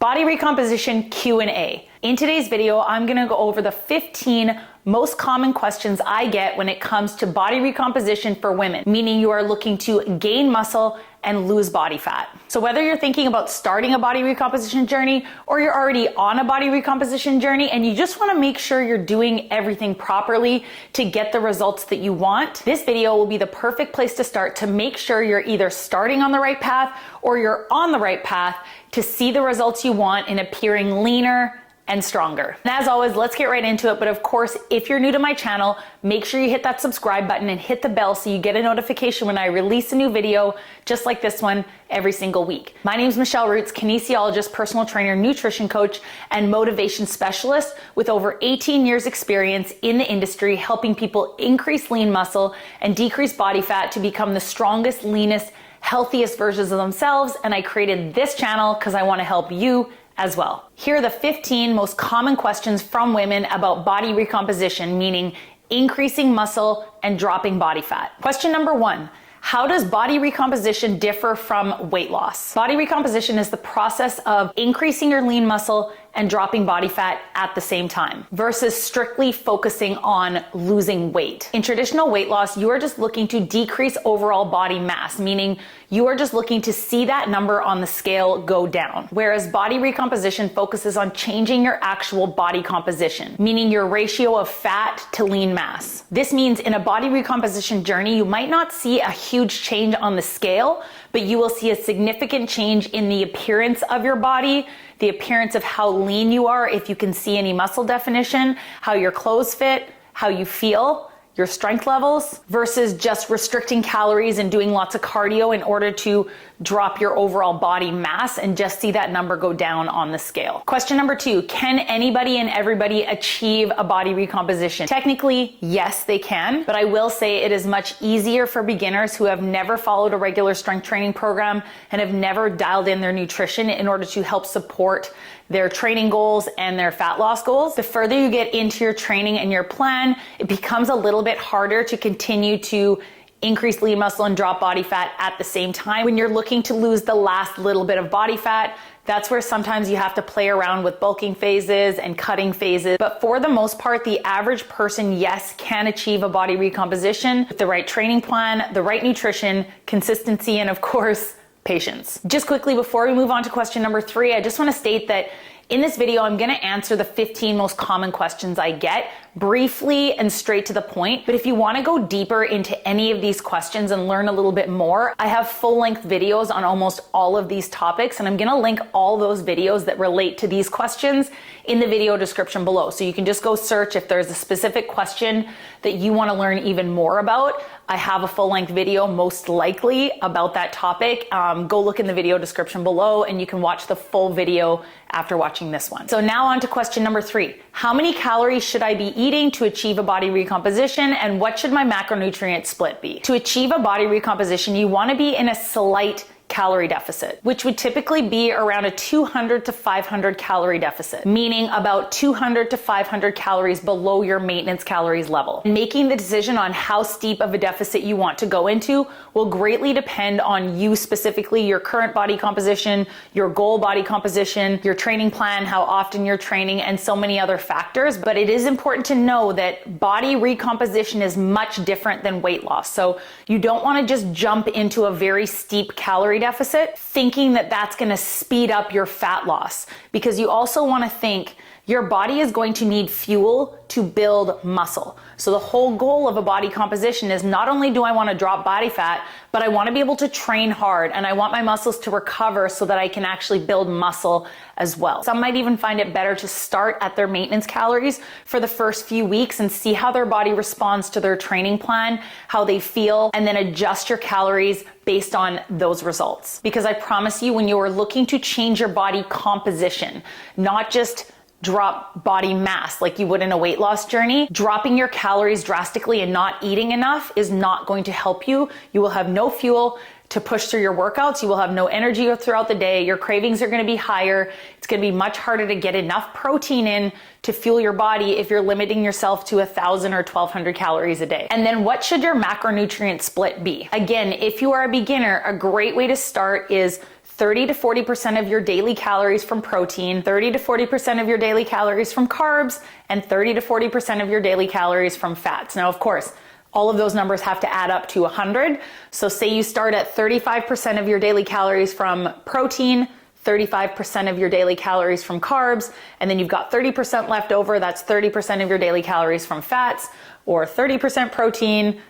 Body recomposition Q&A. In today's video, I'm gonna go over the 15 most common questions I get when it comes to body recomposition for women, meaning you are looking to gain muscle and lose body fat. So whether you're thinking about starting a body recomposition journey or you're already on a body recomposition journey and you just wanna make sure you're doing everything properly to get the results that you want, this video will be the perfect place to start to make sure you're either starting on the right path or you're on the right path to see the results you want in appearing leaner and stronger. And as always, let's get right into it. But of course, if you're new to my channel, make sure you hit that subscribe button and hit the bell so you get a notification when I release a new video just like this one every single week. My name is Michelle Roots, kinesiologist, personal trainer, nutrition coach, and motivation specialist with over 18 years experience in the industry, helping people increase lean muscle and decrease body fat to become the strongest, leanest, healthiest versions of themselves. And I created this channel because I want to help you as well. Here are the 15 most common questions from women about body recomposition, meaning increasing muscle and dropping body fat. Question number 1. How does body recomposition differ from weight loss? Body recomposition is the process of increasing your lean muscle and dropping body fat at the same time versus strictly focusing on losing weight. In traditional weight loss, you are just looking to decrease overall body mass, meaning you are just looking to see that number on the scale go down. Whereas body recomposition focuses on changing your actual body composition, meaning your ratio of fat to lean mass. This means in a body recomposition journey, you might not see a huge change on the scale, but you will see a significant change in the appearance of your body, the appearance of how lean you are, if you can see any muscle definition, how your clothes fit, how you feel, your strength levels, versus just restricting calories and doing lots of cardio in order to drop your overall body mass and just see that number go down on the scale. Question number 2, can anybody and everybody achieve a body recomposition? Technically, yes, they can, but I will say it is much easier for beginners who have never followed a regular strength training program and have never dialed in their nutrition in order to help support their training goals and their fat loss goals. The further you get into your training and your plan, it becomes a little bit harder to continue to increase lean muscle and drop body fat at the same time. When you're looking to lose the last little bit of body fat, that's where sometimes you have to play around with bulking phases and cutting phases. But for the most part, the average person, yes, can achieve a body recomposition with the right training plan, the right nutrition, consistency, and of course, patience. Just quickly before we move on to question number 3, I just want to state that in this video, I'm going to answer the 15 most common questions I get briefly and straight to the point. But if you want to go deeper into any of these questions and learn a little bit more, I have full-length videos on almost all of these topics, and I'm going to link all those videos that relate to these questions in the video description below. So you can just go search if there's a specific question that you want to learn even more about. I have a full-length video most likely about that topic. Go look in the video description below and you can watch the full video after watching this one. So now on to question number 3. How many calories should I be eating to achieve a body recomposition, and what should my macronutrient split be? To achieve a body recomposition, you want to be in a slight calorie deficit, which would typically be around a 200 to 500 calorie deficit, meaning about 200 to 500 calories below your maintenance calories level. Making the decision on how steep of a deficit you want to go into will greatly depend on you specifically, your current body composition, your goal body composition, your training plan, how often you're training, and so many other factors. But it is important to know that body recomposition is much different than weight loss. So you don't want to just jump into a very steep calorie deficit thinking that that's going to speed up your fat loss, because you also want to think your body is going to need fuel to build muscle. So the whole goal of a body composition is not only do I want to drop body fat, but I want to be able to train hard and I want my muscles to recover so that I can actually build muscle as well. Some might even find it better to start at their maintenance calories for the first few weeks and see how their body responds to their training plan, how they feel, and then adjust your calories based on those results. Because I promise you, when you are looking to change your body composition, not just drop body mass like you would in a weight loss journey, dropping your calories drastically and not eating enough is not going to help you. You will have no fuel to push through your workouts. You will have no energy throughout the day. Your cravings are going to be higher. It's going to be much harder to get enough protein in to fuel your body if you're limiting yourself to 1,000 or 1,200 calories a day. And then what should your macronutrient split be? Again, if you are a beginner, a great way to start is 30 to 40% of your daily calories from protein, 30 to 40% of your daily calories from carbs, and 30 to 40% of your daily calories from fats. Now, of course, all of those numbers have to add up to 100. So say you start at 35% of your daily calories from protein, 35% of your daily calories from carbs, and then you've got 30% left over. That's 30% of your daily calories from fats, or 30% protein,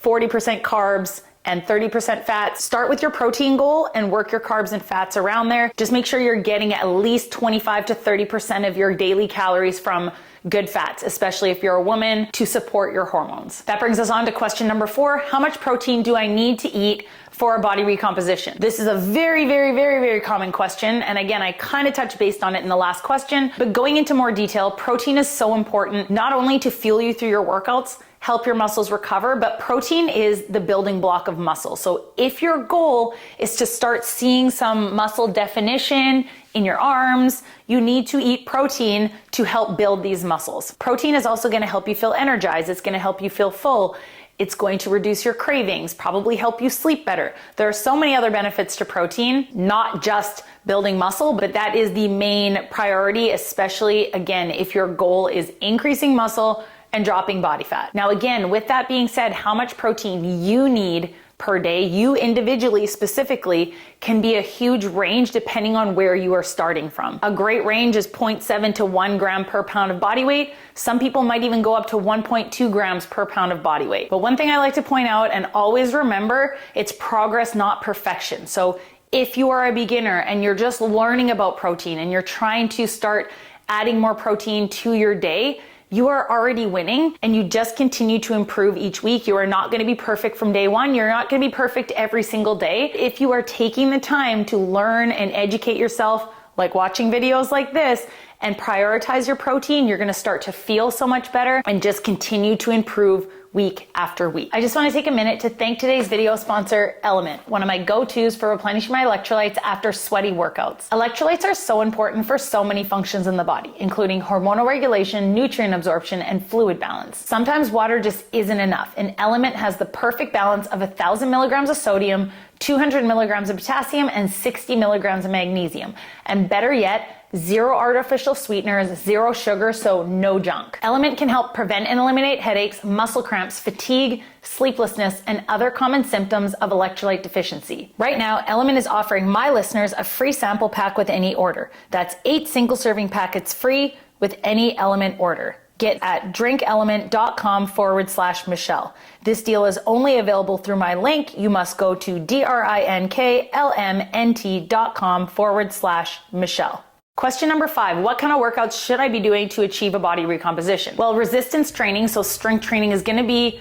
40% carbs, and 30% fat. Start with your protein goal and work your carbs and fats around there. Just make sure you're getting at least 25 to 30% of your daily calories from good fats, especially if you're a woman, to support your hormones. That brings us on to question number 4. How much protein do I need to eat for a body recomposition? This is a very common question. And again, I kind of touched based on it in the last question, but going into more detail, protein is so important, not only to fuel you through your workouts, help your muscles recover, but protein is the building block of muscle. So if your goal is to start seeing some muscle definition in your arms, you need to eat protein to help build these muscles. Protein is also going to help you feel energized. It's going to help you feel full. It's going to reduce your cravings, probably help you sleep better. There are so many other benefits to protein, not just building muscle, but that is the main priority, especially again, if your goal is increasing muscle and dropping body fat. Now again, with that being said, how much protein you need per day, you individually specifically, can be a huge range depending on where you are starting from. A great range is 0.7 to 1 gram per pound of body weight. Some people might even go up to 1.2 grams per pound of body weight. But one thing I like to point out, and always remember, it's progress, not perfection. So if you are a beginner and you're just learning about protein and you're trying to start adding more protein to your day, you are already winning, and you just continue to improve each week. You are not going to be perfect from day one. You're not going to be perfect every single day. If you are taking the time to learn and educate yourself, like watching videos like this, and prioritize your protein, you're going to start to feel so much better and just continue to improve week after week. I just want to take a minute to thank today's video sponsor, LMNT, one of my go-tos for replenishing my electrolytes after sweaty workouts. Electrolytes are so important for so many functions in the body, including hormonal regulation, nutrient absorption, and fluid balance. Sometimes water just isn't enough, and LMNT has the perfect balance of 1,000 milligrams of sodium, 200 milligrams of potassium, and 60 milligrams of magnesium. And better yet, 0 artificial sweeteners, 0 sugar, so no junk. LMNT can help prevent and eliminate headaches, muscle cramps, fatigue, sleeplessness, and other common symptoms of electrolyte deficiency. Right now, LMNT is offering my listeners a free sample pack with any order. That's 8 single serving packets free with any LMNT order. Get at drinkelement.com/Michelle. This deal is only available through my link. You must go to drinklmnt.com/Michelle. Question number 5, what kind of workouts should I be doing to achieve a body recomposition? Well, resistance training, so strength training, is going to be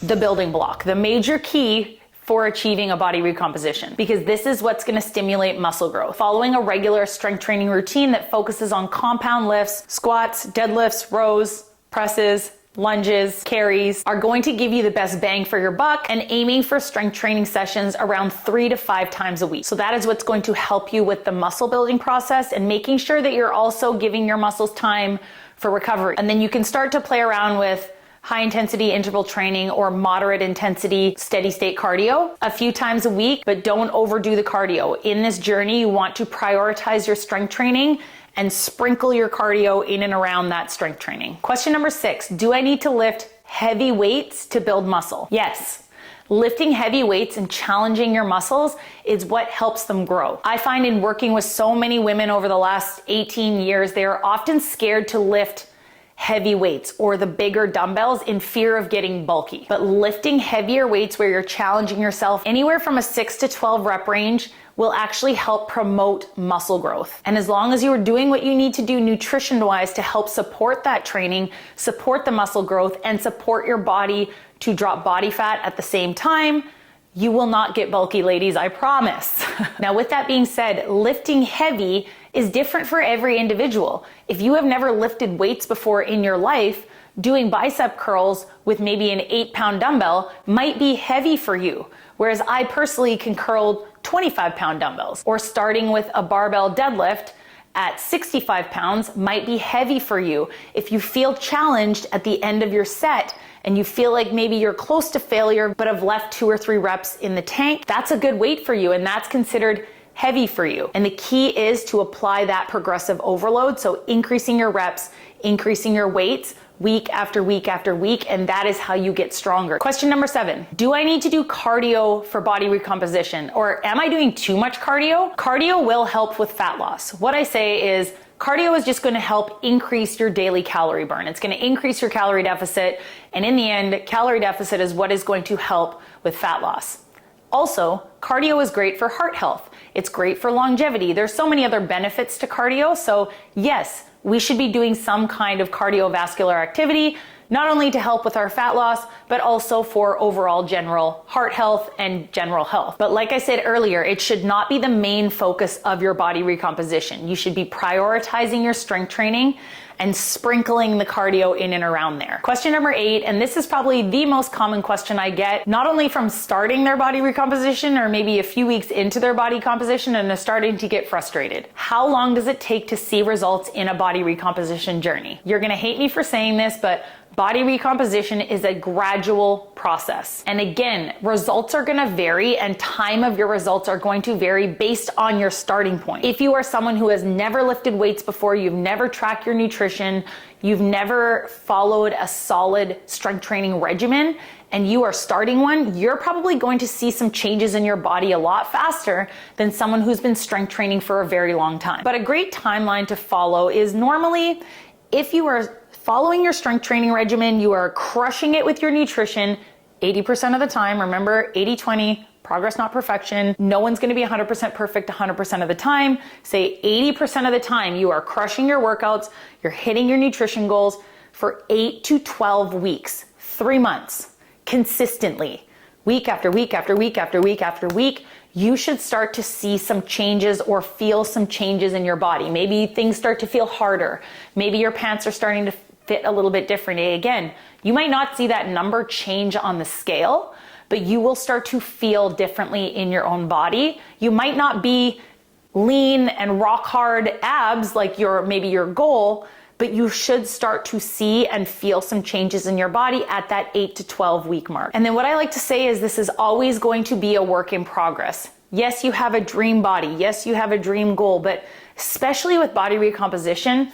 the building block, the major key for achieving a body recomposition, because this is what's going to stimulate muscle growth. Following a regular strength training routine that focuses on compound lifts, squats, deadlifts, rows, presses, lunges, carries are going to give you the best bang for your buck, and aiming for strength training sessions around 3 to 5 times a week. So that is what's going to help you with the muscle building process and making sure that you're also giving your muscles time for recovery. And then you can start to play around with high intensity interval training or moderate intensity steady state cardio a few times a week, but don't overdo the cardio. In this journey, you want to prioritize your strength training and sprinkle your cardio in and around that strength training. Question number 6, do I need to lift heavy weights to build muscle? Yes. Lifting heavy weights and challenging your muscles is what helps them grow. I find in working with so many women over the last 18 years, they are often scared to lift heavy weights or the bigger dumbbells in fear of getting bulky. But lifting heavier weights where you're challenging yourself anywhere from a 6 to 12 rep range will actually help promote muscle growth. And as long as you are doing what you need to do nutrition-wise to help support that training, support the muscle growth, and support your body to drop body fat at the same time, you will not get bulky, ladies, I promise. Now, with that being said, lifting heavy is different for every individual. If you have never lifted weights before in your life, doing bicep curls with maybe an 8-pound dumbbell might be heavy for you. Whereas I personally can curl 25-pound dumbbells, or starting with a barbell deadlift at 65 pounds might be heavy for you. If you feel challenged at the end of your set and you feel like maybe you're close to failure but have left 2 or 3 reps in the tank, that's a good weight for you, and that's considered heavy for you. And the key is to apply that progressive overload. So increasing your reps, increasing your weights week after week after week, and that is how you get stronger. Question number 7, do I need to do cardio for body recomposition, or am I doing too much cardio? Cardio will help with fat loss. What I say is cardio is just going to help increase your daily calorie burn. It's going to increase your calorie deficit, and in the end, calorie deficit is what is going to help with fat loss. Also, cardio is great for heart health. It's great for longevity. There's so many other benefits to cardio. So yes, we should be doing some kind of cardiovascular activity, not only to help with our fat loss, but also for overall general heart health and general health. But like I said earlier, it should not be the main focus of your body recomposition. You should be prioritizing your strength training and sprinkling the cardio in and around there. Question number 8, and this is probably the most common question I get, not only from starting their body recomposition or maybe a few weeks into their body composition and are starting to get frustrated. How long does it take to see results in a body recomposition journey? You're gonna hate me for saying this, but body recomposition is a gradual process. And again, results are gonna vary and time of your results are going to vary based on your starting point. If you are someone who has never lifted weights before, you've never tracked your nutrition, you've never followed a solid strength training regimen, and you are starting one, you're probably going to see some changes in your body a lot faster than someone who's been strength training for a very long time. But a great timeline to follow is normally, if you are following your strength training regimen, you are crushing it with your nutrition 80% of the time. Remember, 80-20, progress not perfection. No one's gonna be 100% perfect 100% of the time. Say 80% of the time you are crushing your workouts, you're hitting your nutrition goals for 8 to 12 weeks, 3 months, consistently, week after week after week after week after week. You should start to see some changes or feel some changes in your body. Maybe things start to feel harder. Maybe your pants are starting to fit a little bit differently. Again, you might not see that number change on the scale, but you will start to feel differently in your own body. You might not be lean and rock hard abs like maybe your goal, but you should start to see and feel some changes in your body at that 8 to 12 week mark. And then what I like to say is this is always going to be a work in progress. Yes, you have a dream body. Yes, you have a dream goal, but especially with body recomposition,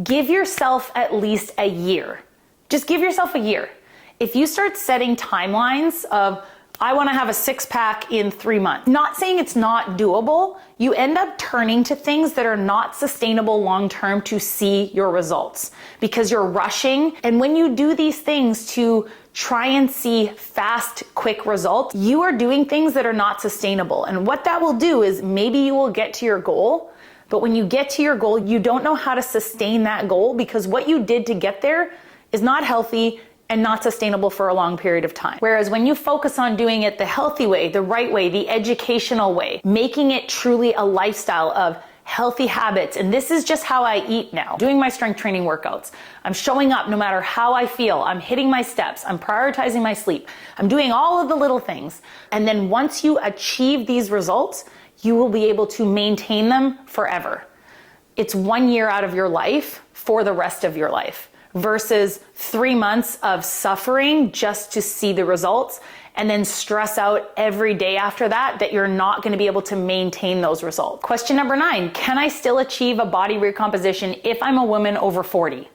give yourself at least a year. Just give yourself a year. If you start setting timelines of, I want to have a 6-pack in 3 months, not saying it's not doable, you end up turning to things that are not sustainable long-term to see your results because you're rushing. And when you do these things to try and see fast, quick results, you are doing things that are not sustainable. And what that will do is maybe you will get to your goal, but when you get to your goal, you don't know how to sustain that goal because what you did to get there is not healthy and not sustainable for a long period of time. Whereas when you focus on doing it the healthy way, the right way, the educational way, making it truly a lifestyle of healthy habits, and this is just how I eat now, doing my strength training workouts. I'm showing up no matter how I feel. I'm hitting my steps. I'm prioritizing my sleep. I'm doing all of the little things. And then once you achieve these results, you will be able to maintain them forever. It's 1 year out of your life for the rest of your life versus 3 months of suffering just to see the results and then stress out every day after that you're not going to be able to maintain those results. Question number 9, can I still achieve a body recomposition if I'm a woman over 40?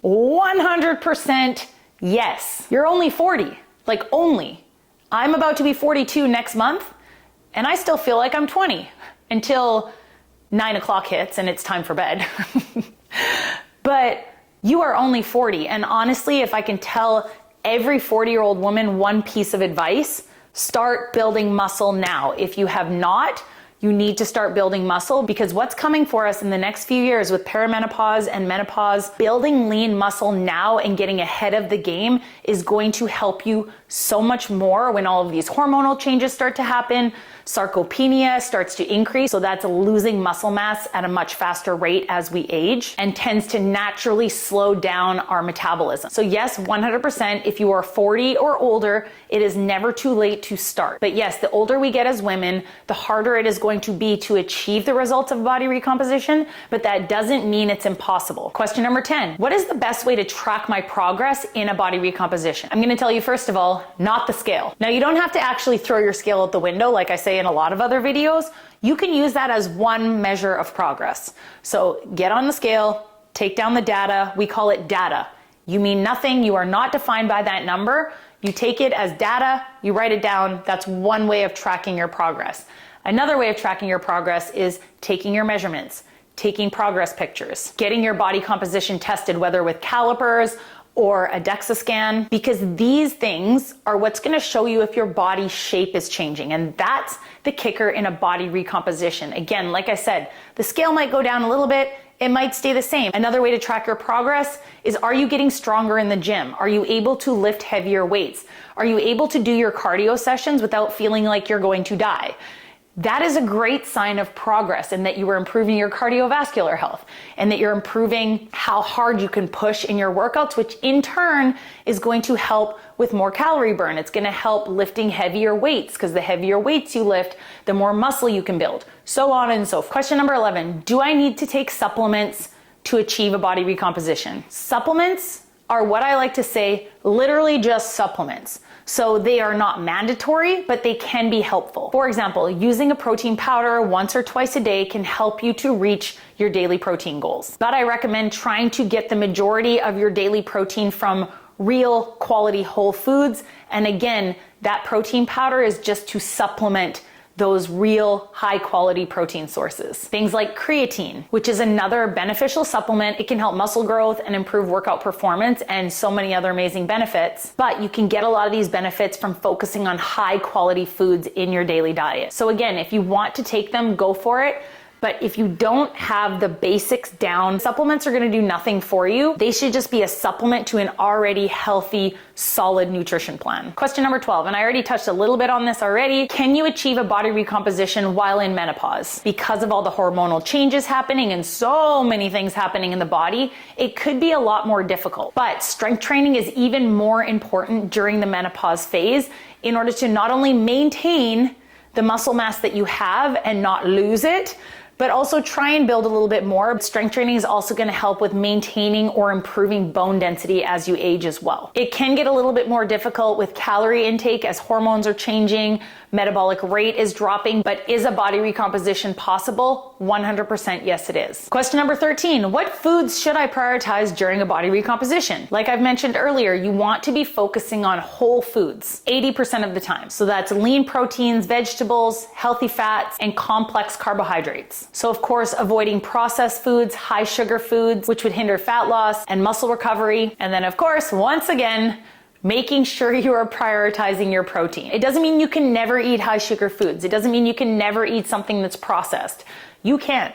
100% yes. You're only 40, like only. I'm about to be 42 next month and I still feel like I'm 20 until 9 o'clock hits and it's time for bed. But you are only 40. And honestly, if I can tell every 40-year-old woman one piece of advice, start building muscle now. If you have not, you need to start building muscle because what's coming for us in the next few years with perimenopause and menopause, building lean muscle now and getting ahead of the game is going to help you so much more when all of these hormonal changes start to happen. Sarcopenia starts to increase, so that's losing muscle mass at a much faster rate as we age and tends to naturally slow down our metabolism. So yes, 100%, if you are 40 or older, it is never too late to start. But yes, the older we get as women, the harder it is going to be to achieve the results of body recomposition, but that doesn't mean it's impossible. Question number 10, what is the best way to track my progress in a body recomposition? I'm gonna tell you, first of all, scale, not the scale. Now, you don't have to actually throw your scale out the window like I say in a lot of other videos. You can use that as one measure of progress. So get on the scale, take down the data. We call it data. You mean nothing. You are not defined by that number. You take it as data, you write it down. That's one way of tracking your progress. Another way of tracking your progress is taking your measurements, taking progress pictures, getting your body composition tested, whether with calipers or a DEXA scan, because these things are what's gonna show you if your body shape is changing. And that's the kicker in a body recomposition. Again, like I said, the scale might go down a little bit, it might stay the same. Another way to track your progress is, are you getting stronger in the gym? Are you able to lift heavier weights? Are you able to do your cardio sessions without feeling like you're going to die? That is a great sign of progress, and that you are improving your cardiovascular health, and that you're improving how hard you can push in your workouts, which in turn is going to help with more calorie burn. It's going to help lifting heavier weights, because the heavier weights you lift, the more muscle you can build, so on and so forth. Question number 11, do I need to take supplements to achieve a body recomposition? Supplements are what I like to say, literally just supplements. So they are not mandatory, but they can be helpful. For example, using a protein powder once or twice a day can help you to reach your daily protein goals. But I recommend trying to get the majority of your daily protein from real quality whole foods. And again, that protein powder is just to supplement those real high quality protein sources. Things like creatine, which is another beneficial supplement. It can help muscle growth and improve workout performance and so many other amazing benefits. But you can get a lot of these benefits from focusing on high quality foods in your daily diet. So again, if you want to take them, go for it. But if you don't have the basics down, supplements are gonna do nothing for you. They should just be a supplement to an already healthy, solid nutrition plan. Question number 12, and I already touched a little bit on this already. Can you achieve a body recomposition while in menopause? Because of all the hormonal changes happening and so many things happening in the body, it could be a lot more difficult. But strength training is even more important during the menopause phase in order to not only maintain the muscle mass that you have and not lose it, but also try and build a little bit more. Strength training is also going to help with maintaining or improving bone density as you age as well. It can get a little bit more difficult with calorie intake as hormones are changing, metabolic rate is dropping, but is a body recomposition possible? 100% yes, it is. Question number 13, what foods should I prioritize during a body recomposition? Like I've mentioned earlier, you want to be focusing on whole foods 80% of the time. So that's lean proteins, vegetables, healthy fats, and complex carbohydrates. So of course, avoiding processed foods, high sugar foods, which would hinder fat loss and muscle recovery. And then of course, once again, making sure you are prioritizing your protein. It doesn't mean you can never eat high sugar foods. It doesn't mean you can never eat something that's processed. You can,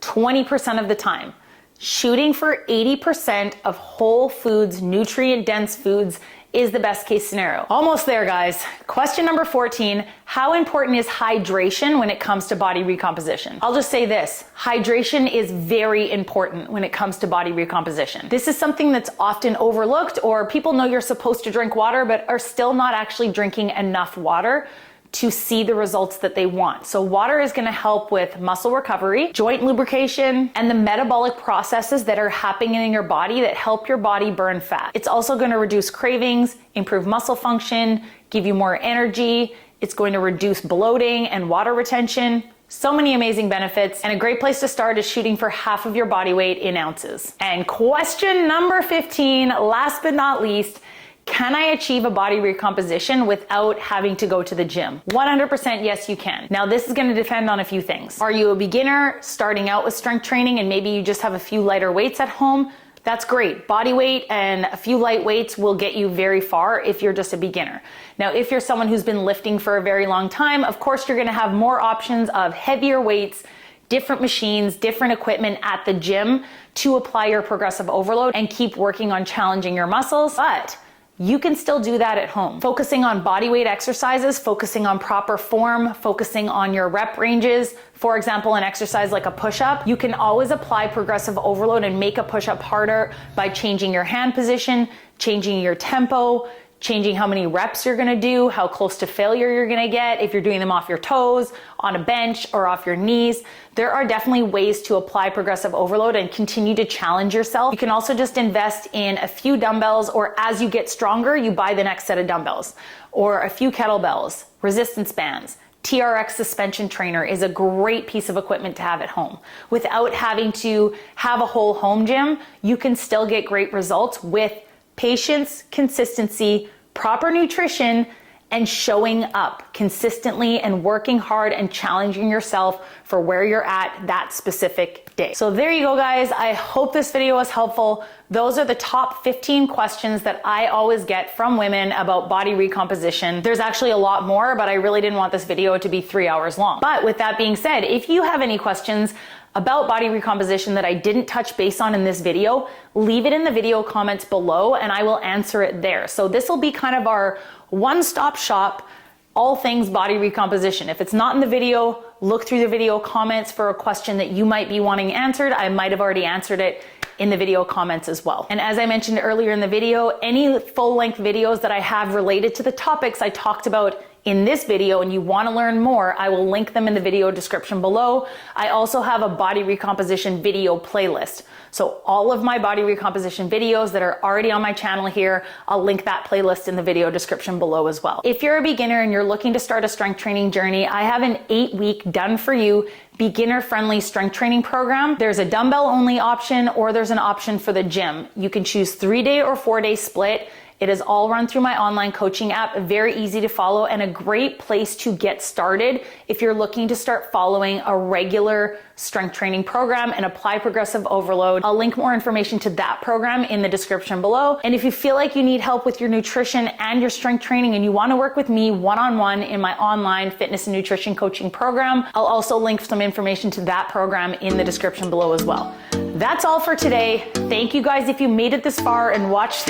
20% of the time. Shooting for 80% of whole foods, nutrient dense foods is the best case scenario. Almost there, guys. Question number 14, how important is hydration when it comes to body recomposition? I'll just say this, hydration is very important when it comes to body recomposition. This is something that's often overlooked, or people know you're supposed to drink water, but are still not actually drinking enough water to see the results that they want. So water is gonna help with muscle recovery, joint lubrication, and the metabolic processes that are happening in your body that help your body burn fat. It's also gonna reduce cravings, improve muscle function, give you more energy. It's going to reduce bloating and water retention. So many amazing benefits, and a great place to start is shooting for half of your body weight in ounces. And question number 15, last but not least, can I achieve a body recomposition without having to go to the gym? 100% yes, you can. Now this is going to depend on a few things. Are you a beginner starting out with strength training and maybe you just have a few lighter weights at home? That's great. Body weight and a few light weights will get you very far if you're just a beginner. Now, if you're someone who's been lifting for a very long time, of course you're going to have more options of heavier weights, different machines, different equipment at the gym to apply your progressive overload and keep working on challenging your muscles. But you can still do that at home. Focusing on body weight exercises, focusing on proper form, focusing on your rep ranges. For example, an exercise like a push-up, you can always apply progressive overload and make a push-up harder by changing your hand position, changing your tempo, changing how many reps you're gonna do, how close to failure you're gonna get, if you're doing them off your toes, on a bench, or off your knees. There are definitely ways to apply progressive overload and continue to challenge yourself. You can also just invest in a few dumbbells, or as you get stronger, you buy the next set of dumbbells, or a few kettlebells, resistance bands. TRX suspension trainer is a great piece of equipment to have at home. Without having to have a whole home gym, you can still get great results with patience, consistency, proper nutrition, and showing up consistently and working hard and challenging yourself for where you're at that specific day. So there you go, guys. I hope this video was helpful. Those are the top 15 questions that I always get from women about body recomposition. There's actually a lot more, but I really didn't want this video to be 3 hours long. But with that being said, if you have any questions about body recomposition that I didn't touch base on in this video, leave it in the video comments below and I will answer it there. So this will be kind of our one-stop shop, all things body recomposition. If it's not in the video, look through the video comments for a question that you might be wanting answered. I might have already answered it in the video comments as well. And as I mentioned earlier in the video, any full-length videos that I have related to the topics I talked about in this video and you want to learn more, I will link them in the video description below. I also have a body recomposition video playlist. So all of my body recomposition videos that are already on my channel here, I'll link that playlist in the video description below as well. If you're a beginner and you're looking to start a strength training journey, I have an 8-week done for you beginner-friendly strength training program. There's a dumbbell-only option, or there's an option for the gym. You can choose 3-day or 4-day split. It is all run through my online coaching app, very easy to follow and a great place to get started if you're looking to start following a regular strength training program and apply progressive overload. I'll link more information to that program in the description below. And if you feel like you need help with your nutrition and your strength training and you want to work with me one-on-one in my online fitness and nutrition coaching program, I'll also link some information to that program in the description below as well. That's all for today. Thank you guys if you made it this far and watched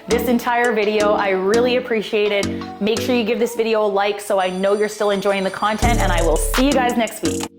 this entire video. I really appreciate it. Make sure you give this video a like so I know you're still enjoying the content, and I will see you guys next week.